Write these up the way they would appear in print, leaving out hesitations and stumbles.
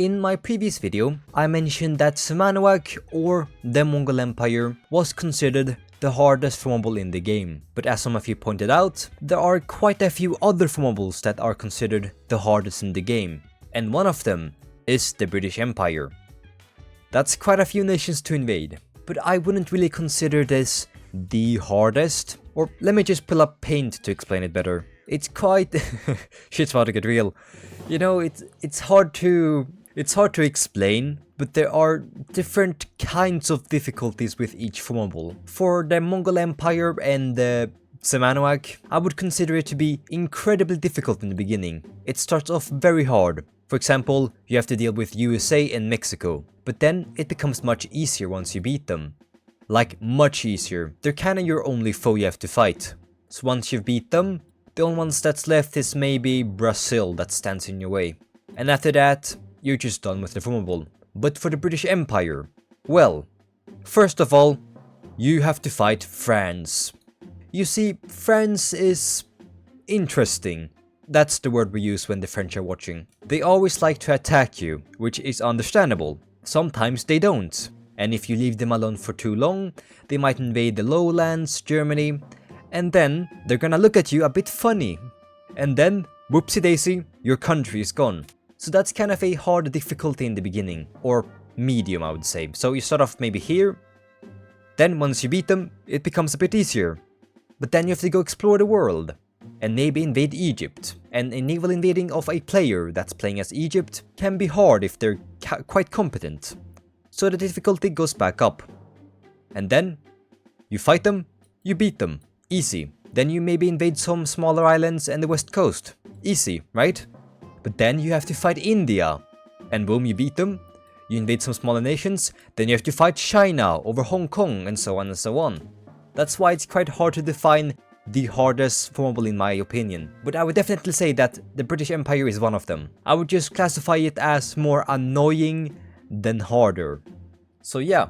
In my previous video, I mentioned that Cemanahuac, or the Mongol Empire, was considered the hardest formable in the game. But as some of you pointed out, there are quite a few other formables that are considered the hardest in the game. And one of them is the British Empire. That's quite a few nations to invade, but I wouldn't really consider this the hardest. Or let me just pull up Paint to explain it better. It's quite... shit's about to get real. You know, it's hard to explain, but there are different kinds of difficulties with each formable. For the Mongol Empire and the Cemanahuac, I would consider it to be incredibly difficult in the beginning. It starts off very hard. For example, you have to deal with USA and Mexico, but then it becomes much easier once you beat them. Like, much easier. They're kinda your only foe you have to fight. So once you've beat them, the only ones that's left is maybe Brazil that stands in your way. And after that, you're just done with the formable. But for the British Empire, well, first of all, you have to fight France. You see, France is interesting. That's the word we use when the French are watching. They always like to attack you, which is understandable. Sometimes they don't. And if you leave them alone for too long, they might invade the lowlands, Germany, and then they're gonna look at you a bit funny. And then, whoopsie daisy, your country is gone. So that's kind of a hard difficulty in the beginning, or medium I would say. So you start off maybe here, then once you beat them, it becomes a bit easier. But then you have to go explore the world, and maybe invade Egypt. And a naval invading of a player that's playing as Egypt can be hard if they're quite competent. So the difficulty goes back up. And then, you fight them, you beat them. Easy. Then you maybe invade some smaller islands and the west coast. Easy, right? But then you have to fight India. And boom, you beat them. You invade some smaller nations. Then you have to fight China over Hong Kong and so on and so on. That's why it's quite hard to define the hardest formable in my opinion. But I would definitely say that the British Empire is one of them. I would just classify it as more annoying than harder. So yeah.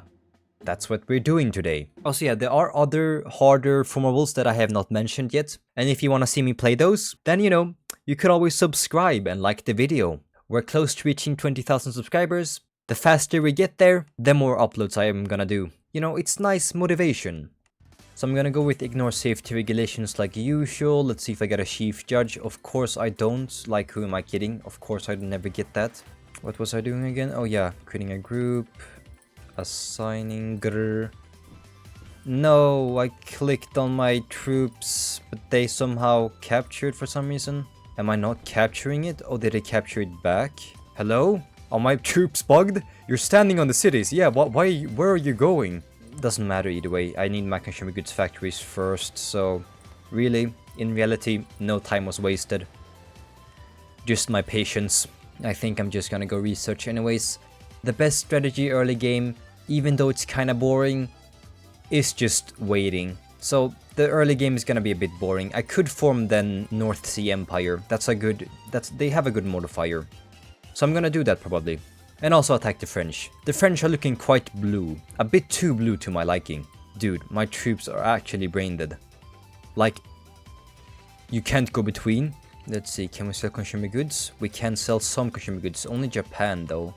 That's what we're doing today. Also yeah, there are other harder formables that I have not mentioned yet. And if you want to see me play those, then you know, you could always subscribe and like the video. We're close to reaching 20,000 subscribers. The faster we get there, the more uploads I am gonna do. You know, it's nice motivation. So I'm gonna go with ignore safety regulations like usual. Let's see if I get a chief judge. Of course I don't. Like, who am I kidding? Of course I'd never get that. What was I doing again? Oh yeah, creating a group. Assigning grr. No, I clicked on my troops, but they somehow captured for some reason. Am I not capturing it? Oh, did I capture it back? Hello? Are my troops bugged? You're standing on the cities. Yeah, why? Where are you going? Doesn't matter either way. I need my consumer goods factories first, so really, in reality, no time was wasted. Just my patience. I think I'm just gonna go research anyways. The best strategy early game, even though it's kinda boring, is just waiting. So the early game is gonna be a bit boring. I could form the North Sea Empire. They have a good modifier. So I'm gonna do that probably. And also attack the French. The French are looking quite blue. A bit too blue to my liking. Dude, my troops are actually brain dead. Like, you can't go between. Let's see, can we sell consumer goods? We can sell some consumer goods, only Japan though.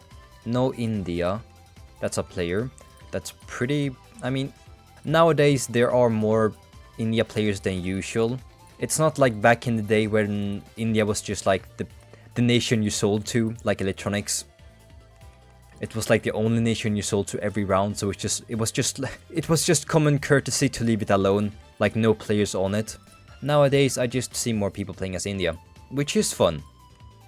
No India. That's a player. That's pretty... I mean, nowadays there are more India players than usual. It's not like back in the day when India was just like the nation you sold to, like electronics. It was like the only nation you sold to every round, so it was just common courtesy to leave it alone, like no players on it. Nowadays I just see more people playing as India, which is fun.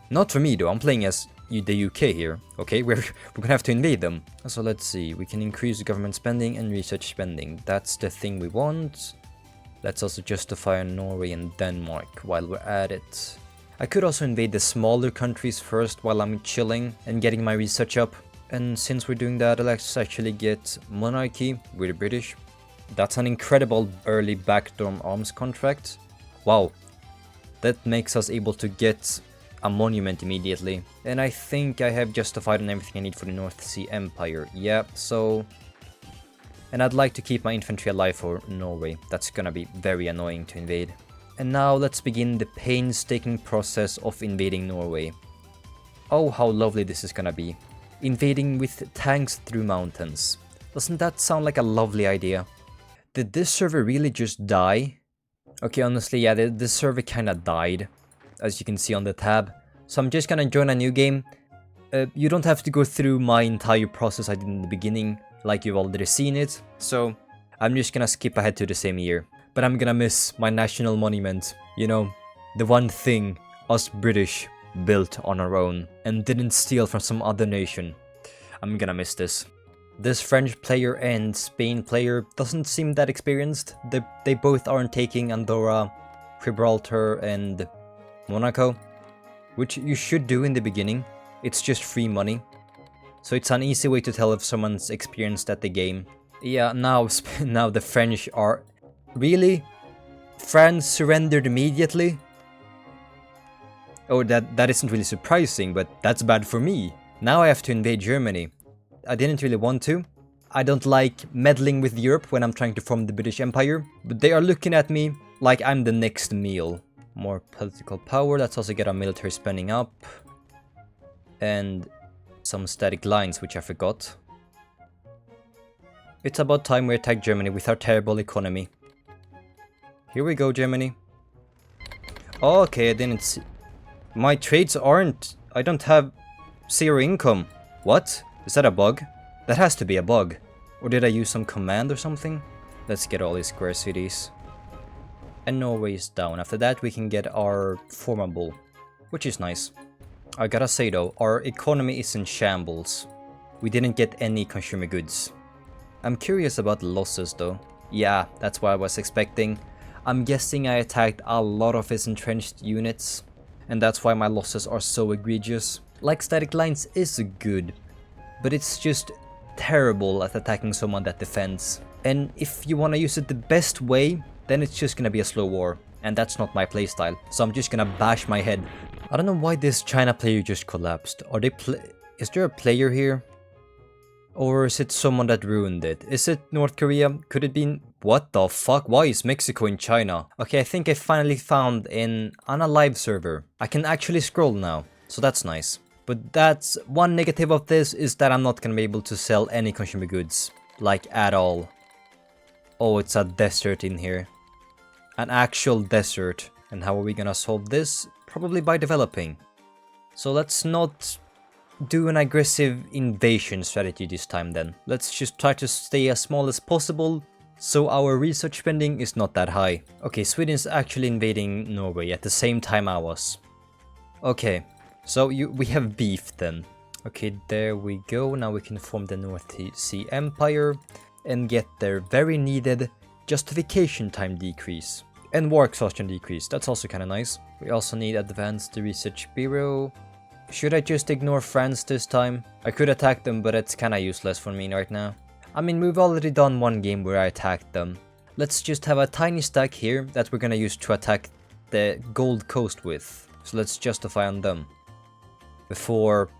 Not for me though, I'm playing as the UK here, okay? We're gonna have to invade them. So let's see, we can increase government spending and research spending. That's the thing we want. Let's also justify Norway and Denmark while we're at it. I could also invade the smaller countries first while I'm chilling and getting my research up. And since we're doing that, let's actually get monarchy with the British. That's an incredible early backdoor arms contract. Wow, that makes us able to get a monument immediately. And I think I have justified on everything I need for the North Sea Empire. Yeah, so... And I'd like to keep my infantry alive for Norway. That's gonna be very annoying to invade. And now let's begin the painstaking process of invading Norway. Oh, how lovely this is gonna be. Invading with tanks through mountains. Doesn't that sound like a lovely idea? Did this server really just die? Okay, honestly, yeah, this server kinda died, as you can see on the tab. So I'm just gonna join a new game. You don't have to go through my entire process I did in the beginning, like you've already seen it. So I'm just gonna skip ahead to the same year. But I'm gonna miss my national monument. You know, the one thing us British built on our own and didn't steal from some other nation. I'm gonna miss this. This French player and Spain player doesn't seem that experienced. They both aren't taking Andorra, Gibraltar and Monaco, which you should do in the beginning. It's just free money. So it's an easy way to tell if someone's experienced at the game. Yeah, now the French are... Really? France surrendered immediately? Oh, that isn't really surprising, but that's bad for me. Now I have to invade Germany. I didn't really want to. I don't like meddling with Europe when I'm trying to form the British Empire, but they are looking at me like I'm the next meal. More political power, let's also get our military spending up. And some static lines, which I forgot. It's about time we attack Germany with our terrible economy. Here we go, Germany. Oh, okay, I didn't see... My trades aren't... I don't have 0 income. What? Is that a bug? That has to be a bug. Or did I use some command or something? Let's get all these square cities. And Norway is down. After that we can get our Formable, which is nice. I gotta say though, our economy is in shambles. We didn't get any consumer goods. I'm curious about the losses though. Yeah, that's what I was expecting. I'm guessing I attacked a lot of his entrenched units. And that's why my losses are so egregious. Like static lines is good, but it's just terrible at attacking someone that defends. And if you want to use it the best way, then it's just gonna be a slow war. And that's not my playstyle, so I'm just gonna bash my head. I don't know why this China player just collapsed. Is there a player here? Or is it someone that ruined it? Is it North Korea? Could it be... What the fuck? Why is Mexico in China? Okay, I think I finally found on a live server. I can actually scroll now, so that's nice. But that's one negative of this is that I'm not gonna be able to sell any consumer goods. Like at all. Oh, it's a desert in here. An actual desert. And how are we gonna solve this? Probably by developing. So let's not do an aggressive invasion strategy this time then. Let's just try to stay as small as possible, so our research spending is not that high. Okay, Sweden's actually invading Norway at the same time I was. Okay, so we have beef then. Okay, there we go. Now we can form the North Sea Empire and get their very needed justification time decrease. And war exhaustion decrease, that's also kinda nice. We also need advanced research bureau. Should I just ignore France this time? I could attack them, but it's kinda useless for me right now. I mean, we've already done one game where I attacked them. Let's just have a tiny stack here that we're gonna use to attack the Gold Coast with. So let's justify on them. Before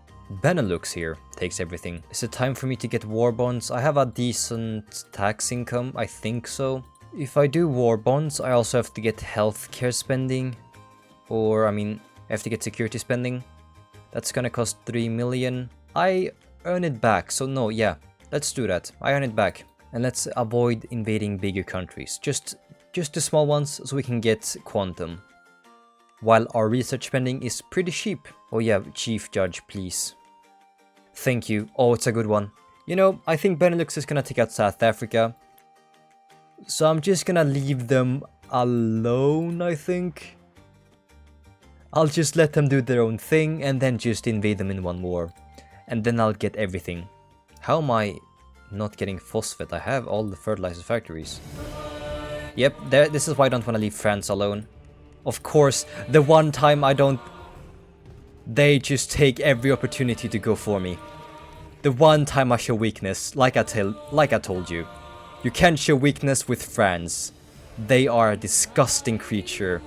Benelux here takes everything. Is it time for me to get war bonds? I have a decent tax income, I think so. If I do war bonds, I also have to get healthcare spending. Or, I mean, I have to get security spending. That's gonna cost 3 million. I earn it back, so no, yeah. Let's do that. I earn it back. And let's avoid invading bigger countries. Just the small ones so we can get quantum. While our research spending is pretty cheap. Oh yeah, Chief Judge, please. Thank you. Oh, it's a good one. You know, I think Benelux is gonna take out South Africa. So I'm just gonna leave them alone, I think. I'll just let them do their own thing and then just invade them in one war. And then I'll get everything. How am I not getting phosphate? I have all the fertilizer factories. Yep, this is why I don't want to leave France alone. Of course, the one time I don't... They just take every opportunity to go for me. The one time I show weakness, like I told you. You can't show weakness with France. They are a disgusting creature.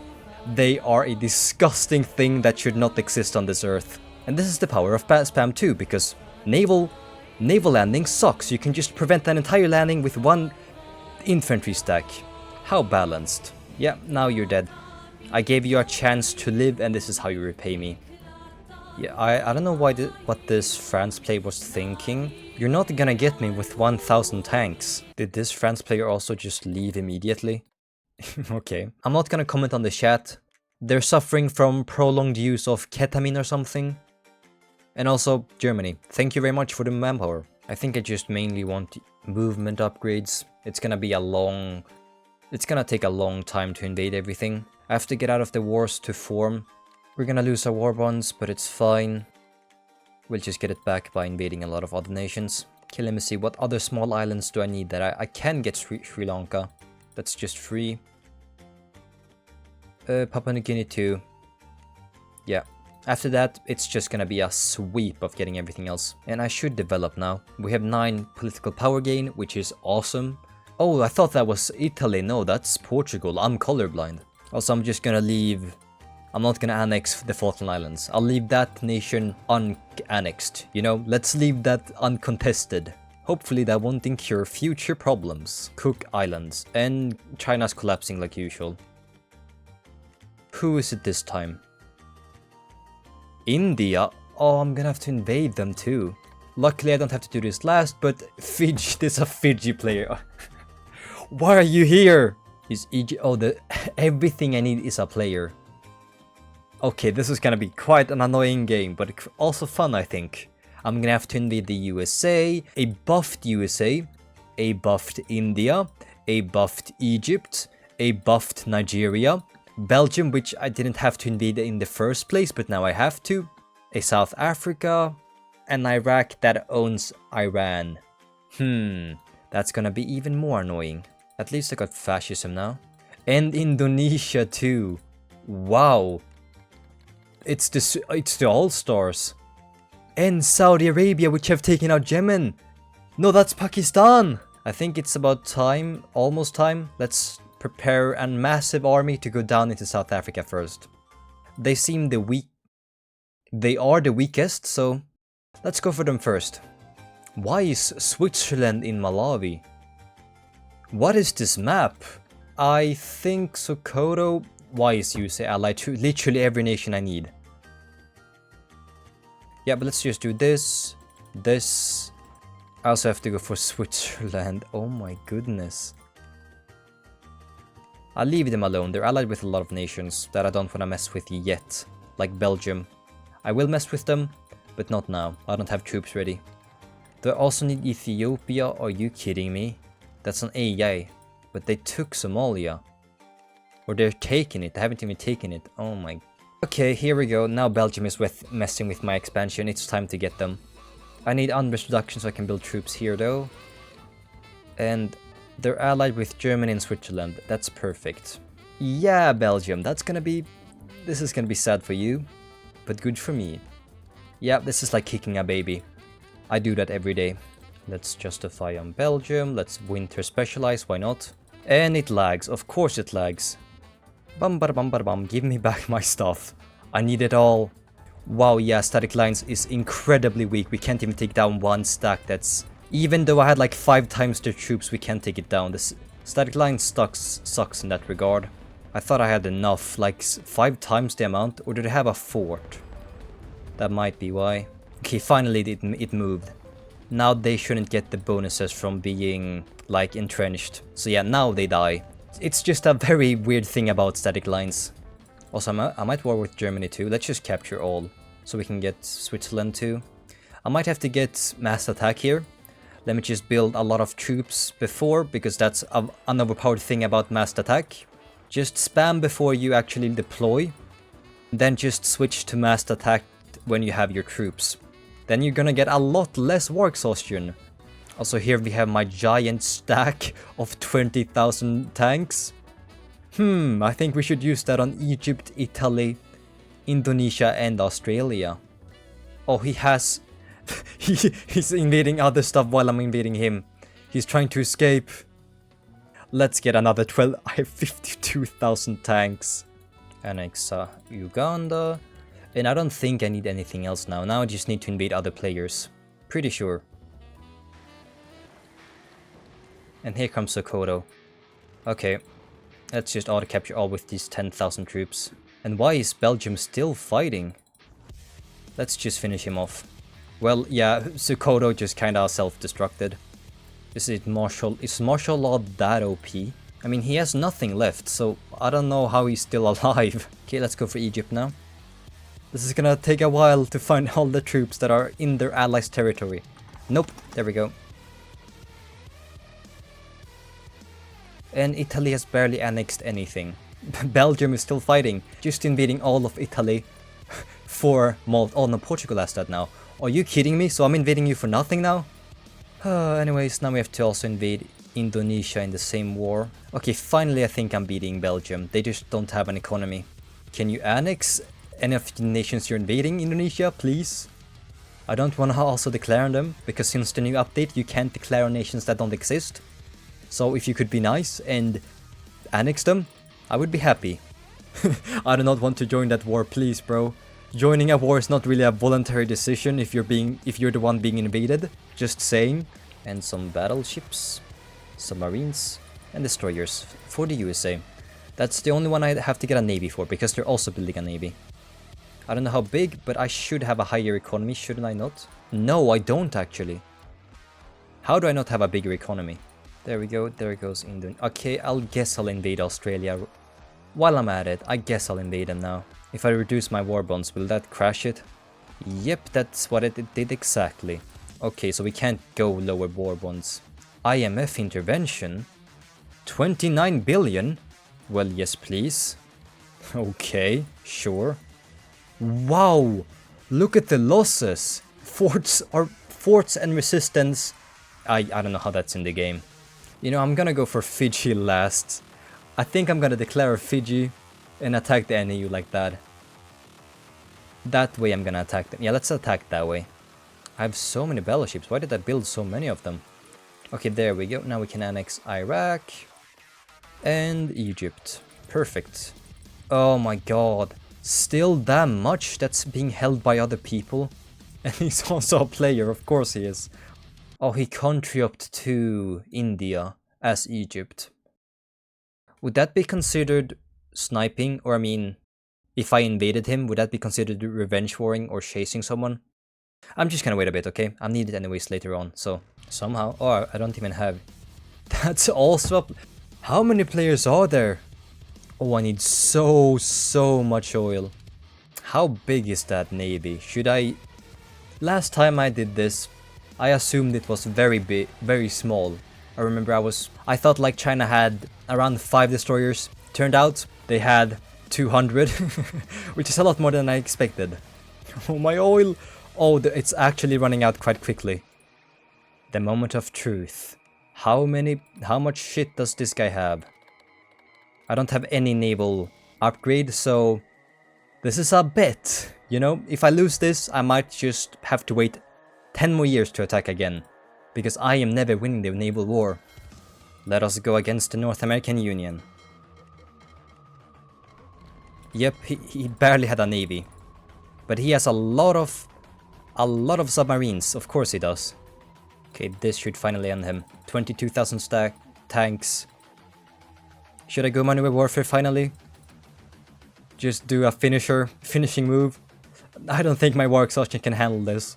They are a disgusting thing that should not exist on this earth. And this is the power of spam too, because naval landing sucks. You can just prevent an entire landing with one infantry stack. How balanced. Yeah, now you're dead. I gave you a chance to live and this is how you repay me. Yeah, I don't know why what this France player was thinking. You're not gonna get me with 1000 tanks. Did this France player also just leave immediately? Okay. I'm not gonna comment on the chat. They're suffering from prolonged use of ketamine or something. And also, Germany. Thank you very much for the manpower. I think I just mainly want movement upgrades. It's gonna take a long time to invade everything. I have to get out of the wars to form. We're gonna lose our war bonds, but it's fine. We'll just get it back by invading a lot of other nations. Okay, let me see. What other small islands do I need that I can get Sri Lanka? That's just free. Papua New Guinea too. Yeah. After that, it's just gonna be a sweep of getting everything else. And I should develop now. We have 9 political power gain, which is awesome. Oh, I thought that was Italy. No, that's Portugal. I'm colorblind. Also, I'm just gonna leave... I'm not gonna annex the Falkland Islands. I'll leave that nation unannexed. You know, let's leave that uncontested. Hopefully that won't incur future problems. Cook Islands. And China's collapsing like usual. Who is it this time? India? Oh, I'm gonna have to invade them too. Luckily I don't have to do this last, but Fiji, there's a Fiji player. Why are you here? Is Egypt? Oh, everything I need is a player. Okay, this is gonna be quite an annoying game, but also fun, I think. I'm gonna have to invade the USA, a buffed USA, a buffed India, a buffed Egypt, a buffed Nigeria, Belgium, which I didn't have to invade in the first place, but now I have to, a South Africa, and Iraq that owns Iran. That's gonna be even more annoying. At least I got fascism now. And Indonesia too. Wow. It's the All-Stars. And Saudi Arabia, which have taken out Yemen. No, that's Pakistan. I think it's about time, almost time. Let's prepare a massive army to go down into South Africa first. They seem They are the weakest, so let's go for them first. Why is Switzerland in Malawi? What is this map? I think Sokoto. Why is USA allied to literally every nation I need? Yeah, but let's just do this. I also have to go for Switzerland. Oh my goodness. I'll leave them alone. They're allied with a lot of nations that I don't want to mess with yet. Like Belgium. I will mess with them, but not now. I don't have troops ready. Do I also need Ethiopia? Are you kidding me? That's an AI. But they took Somalia. Or they're taking it. They haven't even taken it. Oh my... Okay, here we go. Now Belgium is messing with my expansion. It's time to get them. I need unrest reduction so I can build troops here though. And they're allied with Germany and Switzerland. That's perfect. Yeah, Belgium. This is gonna be sad for you. But good for me. Yeah, this is like kicking a baby. I do that every day. Let's justify on Belgium. Let's winter specialize. Why not? And it lags. Of course it lags. Bum bada bum bada bum. Give me back my stuff. I need it all. Wow, yeah, static lines is incredibly weak. We can't even take down one stack. That's... Even though I had like 5 times their troops, we can't take it down. This static line sucks in that regard. I thought I had enough, like 5 times the amount, or did I have a fort? That might be why. Okay, finally it moved. Now they shouldn't get the bonuses from being, like, entrenched. So yeah, now they die. It's just a very weird thing about static lines. Also, I might war with Germany too. Let's just capture all, so we can get Switzerland too. I might have to get mass attack here. Let me just build a lot of troops before, because that's an overpowered thing about mass attack. Just spam before you actually deploy. Then just switch to mass attack when you have your troops. Then you're gonna get a lot less war exhaustion. Also, here we have my giant stack of 20,000 tanks. I think we should use that on Egypt, Italy, Indonesia and Australia. Oh, he has... he's invading other stuff while I'm invading him. He's trying to escape. Let's get another 12... I have 52,000 tanks. Annex Uganda. And I don't think I need anything else now. Now I just need to invade other players. Pretty sure. And here comes Sokoto. Okay. Let's just auto-capture all with these 10,000 troops. And why is Belgium still fighting? Let's just finish him off. Well, yeah, Sukoto just kinda self-destructed. Is martial law that OP? I mean, he has nothing left, so I don't know how he's still alive. Okay, let's go for Egypt now. This is gonna take a while to find all the troops that are in their allies' territory. Nope, there we go. And Italy has barely annexed anything. Belgium is still fighting, just invading all of Italy for Malta. Oh no, Portugal has that now. Are you kidding me? So I'm invading you for nothing now? Anyways, now we have to also invade Indonesia in the same war. Okay, finally I think I'm beating Belgium. They just don't have an economy. Can you annex any of the nations you're invading, Indonesia, please? I don't want to also declare on them, because since the new update you can't declare on nations that don't exist. So if you could be nice and annex them, I would be happy. I do not want to join that war, please, bro. Joining a war is not really a voluntary decision if you're the one being invaded. Just saying. And some battleships, submarines, and destroyers for the USA. That's the only one I have to get a navy for, because they're also building a navy. I don't know how big, but I should have a higher economy, shouldn't I not? No, I don't actually. How do I not have a bigger economy? There we go, there goes Indonesia. Okay, I'll guess I'll invade Australia. While I'm at it, I guess I'll invade them now. If I reduce my war bonds, will that crash it? Yep, that's what it did exactly. Okay, so we can't go lower war bonds. IMF intervention? 29 billion? Well, yes please. Okay, sure. Wow! Look at the losses! Forts and resistance. I don't know how that's in the game. You know, I'm gonna go for Fiji last. I think I'm gonna declare Fiji and attack the NAU like that. That way I'm gonna attack them. Yeah, let's attack that way. I have so many battleships. Why did I build so many of them? Okay, there we go. Now we can annex Iraq and Egypt. Perfect. Oh my god. Still that much that's being held by other people? And he's also a player, of course he is. Oh, he country-upped to India as Egypt. Would that be considered sniping? Or I mean, if I invaded him, would that be considered revenge warring or chasing someone? I'm just gonna wait a bit, okay? I'm needed anyways later on, so somehow... Oh, I don't even have... That's also... How many players are there? Oh, I need so much oil. How big is that navy? Should I... Last time I did this, I assumed it was very big, very small. I remember I thought like China had around 5 destroyers. Turned out they had 200, which is a lot more than I expected. Oh, my oil! Oh, it's actually running out quite quickly. The moment of truth. How much shit does this guy have? I don't have any naval upgrade, so this is a bet. You know, if I lose this, I might just have to wait 10 more years to attack again, because I am never winning the naval war. Let us go against the North American Union. Yep, he barely had a navy, but he has a lot of submarines. Of course he does. Okay, this should finally end him. 22,000 stack tanks. Should I go manual warfare finally? Just do a finishing move? I don't think my war exhaustion can handle this.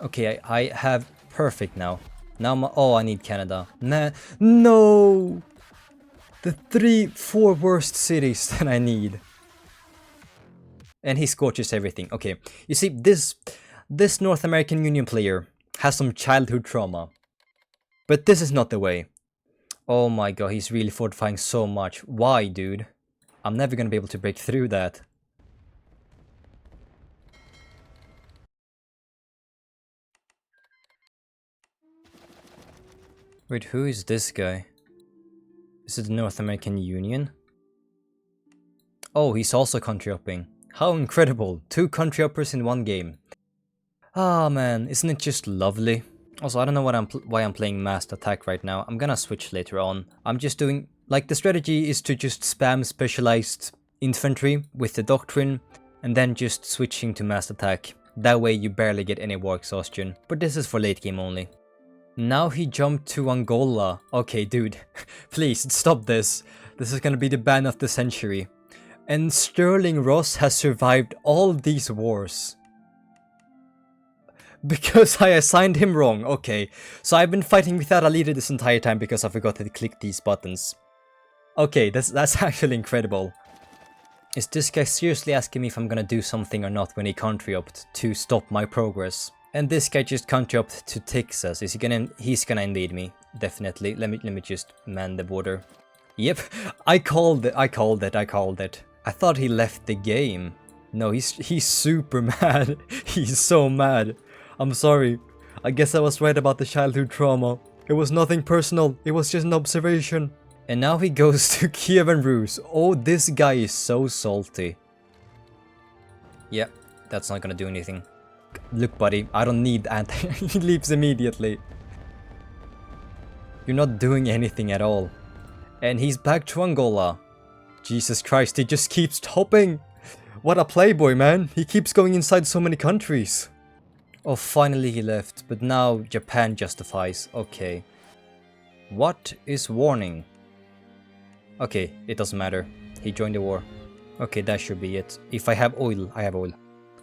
Okay, I have perfect now. Now oh, I need Canada. Nah, no! The 4 worst cities that I need. And he scorches everything. Okay, you see, this North American Union player has some childhood trauma. But this is not the way. Oh my god, he's really fortifying so much. Why, dude? I'm never gonna be able to break through that. Wait, who is this guy? Is it the North American Union? Oh, he's also country upping. How incredible! 2 country uppers in one game. Ah man, isn't it just lovely? Also, I don't know why I'm playing massed attack right now. I'm gonna switch later on. I'm just doing... Like, the strategy is to just spam specialized infantry with the doctrine, and then just switching to massed attack. That way you barely get any war exhaustion. But this is for late game only. Now he jumped to Angola. Okay, dude. Please, stop this. This is gonna be the ban of the century. And Sterling Ross has survived all these wars. Because I assigned him wrong. Okay, so I've been fighting without a leader this entire time because I forgot to click these buttons. Okay, that's actually incredible. Is this guy seriously asking me if I'm gonna do something or not when he country upped to stop my progress? And this guy just country upped to Texas. Is he gonna? He's gonna invade me, definitely. Let me just man the border. Yep, I called it. I called it. I thought he left the game. No, he's super mad. He's so mad. I'm sorry. I guess I was right about the childhood trauma. It was nothing personal. It was just an observation. And now he goes to Kiev and Rus. Oh, this guy is so salty. Yeah, that's not gonna do anything. Look, buddy, I don't need anti. He leaves immediately. You're not doing anything at all. And he's back to Angola. Jesus Christ, he just keeps topping. What a playboy, man. He keeps going inside so many countries. Oh, finally he left, but now Japan justifies. Okay. What is warning? Okay, it doesn't matter. He joined the war. Okay, that should be it. If I have oil, I have oil.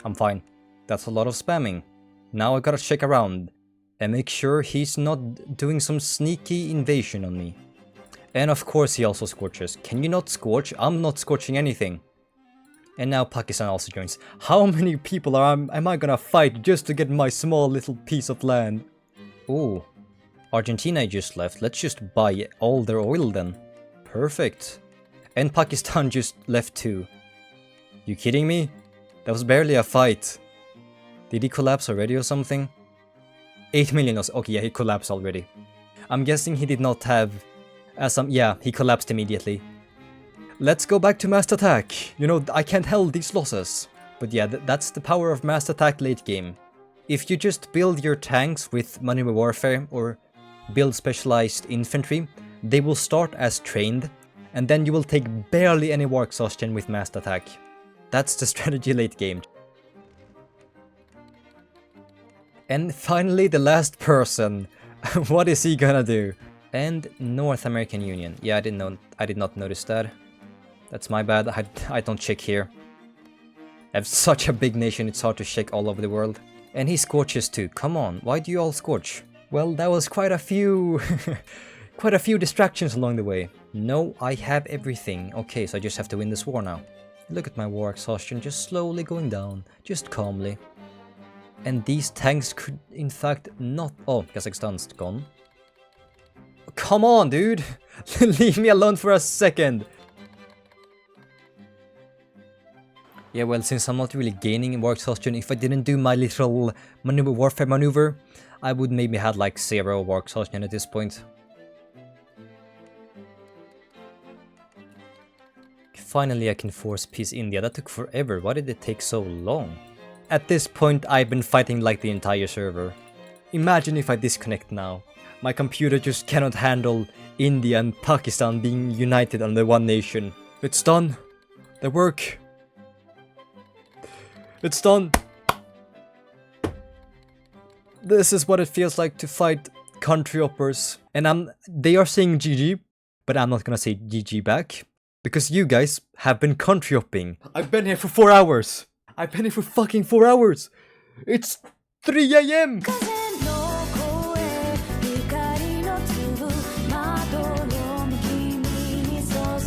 I'm fine. That's a lot of spamming. Now I gotta check around and make sure he's not doing some sneaky invasion on me. And of course he also scorches. Can you not scorch? I'm not scorching anything. And now Pakistan also joins. How many people am I gonna fight just to get my small little piece of land? Oh, Argentina just left. Let's just buy all their oil then. Perfect. And Pakistan just left too. You kidding me? That was barely a fight. Did he collapse already or something? 8 million. Okay, yeah, he collapsed already. I'm guessing he did not have yeah, he collapsed immediately. Let's go back to mass attack. You know, I can't hold these losses. But yeah, that's the power of mass attack late game. If you just build your tanks with maneuver warfare or build specialized infantry, they will start as trained, and then you will take barely any war exhaustion with mass attack. That's the strategy late game. And finally the last person. What is he gonna do? And North American Union. Yeah, I did not notice that. That's my bad. I don't check here. I have such a big nation, it's hard to check all over the world. And he scorches too. Come on, why do you all scorch? Well, that was quite a few quite a few distractions along the way. No, I have everything. Okay, so I just have to win this war now. Look at my war exhaustion just slowly going down, just calmly. And these tanks could in fact not... Oh, Kazakhstan's gone. Come on, dude! Leave me alone for a second! Yeah, well, since I'm not really gaining in war exhaustion, if I didn't do my little maneuver warfare maneuver, I would maybe have like 0 war exhaustion at this point. Finally I can force peace India. That took forever. Why did it take so long? At this point I've been fighting like the entire server. Imagine if I disconnect now. My computer just cannot handle India and Pakistan being united under one nation. It's done. The work. It's done. This is what it feels like to fight country uppers. And they are saying GG, but I'm not gonna say GG back. Because you guys have been country upping. I've been here for 4 hours. I've been here for fucking 4 hours. It's 3 AM.